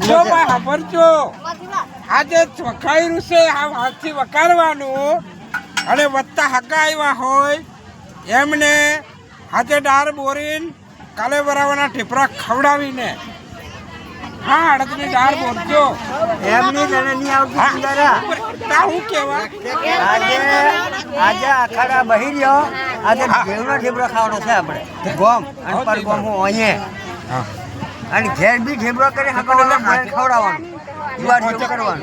જો ભાઈ ખબરજો આજે વખાયું છે આ હાથથી વકારવાનું અને વત્તા હકા આવ્યા હોય એમને હાથે ડાર બોરીને કાલે બરાવરના ટીપરા ખવડાવીને હા અડદની ડાળ બોલજો એમની જણની આવતી તા હું કેવા આજે આખાડા બહી રહ્યો આજે ઘેરનો ઠેબરો ખાવાનો છે આપણે ગોમ અને પર ગોમ હું અહીંયા અને ઘેર બી ઠેબરો કરી હકવાનો ખવડાવવાનું દીવાર જેવું કરવાનું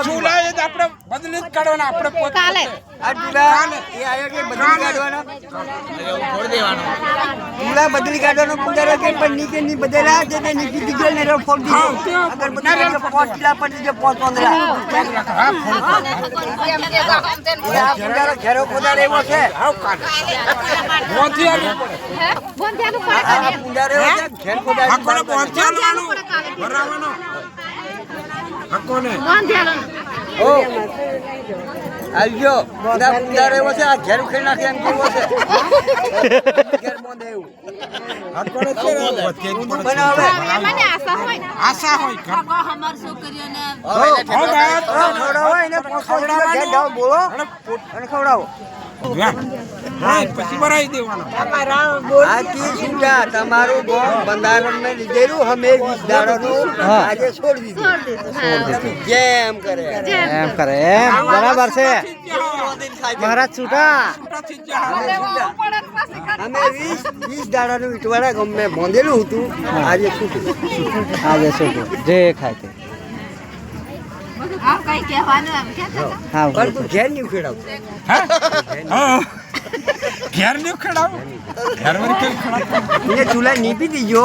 ચૂલા એ આપણે બદલી જ કાઢવાના આપણે પોતે આ ચૂલા એ આયો કે બદલી કાઢવાના ચૂલા બદલી કાઢવાનો પુજારો કે પણ નીચે ની બદલા છે તે નીચે દીગલ ને રો ફોડ દીધો અગર બદલા કે પોટલા પર જે પોતોંદરા આ પુજારો ઘેરો પુજારો એવો છે આવ કાઢ બોંધિયાનું બોંધિયાનું આ પુજારો એવો છે ઘેર પુજારો હકોને બોંધિયાનું બરાવવાનો હકોને ઓ આવજો બધા પુજારો એવો છે આ ઘેર ખેડ નાખે એમ કેવો છે ઘેર બોંધે એવું હકોને છે ઊંધું બનાવે આશા હોય ખગો હમાર છોકરીઓને ખવડાવો એને ઘેર જાઓ બોલો અને ખવડાવો પછી ભરાઈ દેવાનો આથી સુજા તમારું ગોમ બંધારણ મેં લીધેલું અમે 20 દાડાનું આજે છોડી દીધું જેમ કરે એમ કરે એમ બરાબર છે મહારાજ છૂટા અમે 20 દાડાનું ઈટવાડા ગમે બાંધેલું હતું આજે છૂટું આજે છૂટું જે ખાય તે આ કઈ કહેવાનું એમ કે હા પણ તું ઘેર નહીં ખેડાવ ઘેર ને ખડાવ ઘેર વળી કઈ ખડાવ એને ચૂલા નીપી દીજો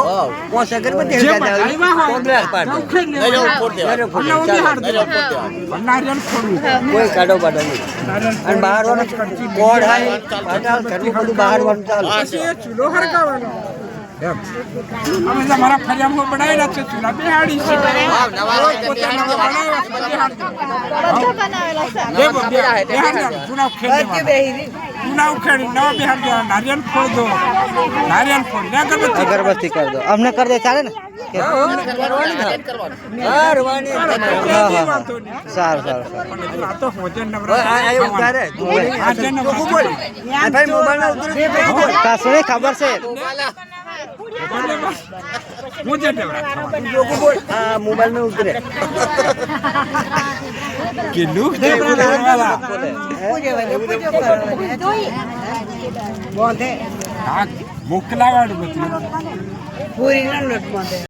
5 અગરબત્તી હળગાવી કોંદરા પાડ નારિયેળ ખોડું કોઈ કાઢો બાડો નહીં અને બહાર વાળો બોર્ડ હાય પાટાલ ઘરનું બધું બહાર વાળું ચાલુ પછી એ ચૂલો હરગાવાનો એમ અમે તમારા ફરિયામાં બનાવેલા છે ચૂલા બેહાડી છે પોતે નવા બનાવ્યા છે, બેહાડી ચૂના ઉખેડી ચૂના ઉખેડી નવા બેહાડી દેવા નારિયેળ ફોડ દો નારિયેળ ફોડ ને અગરબત્તી કરી દો અમને કરી દે ચાલે ને હારવાની સારું સારું આ તો હોજે આ નવરા ઉતારે આજે નવરા બોલ આ ભાઈ મોબાઈલ ના ઉતરે કાસુને ખબર છે હું જે નવરા લોકો બોલ આ મોબાઈલ ના ઉતરે કિલું દેવાલા બોંધે મોકલાવાનું બધું પૂરી ના લોટ બોંધે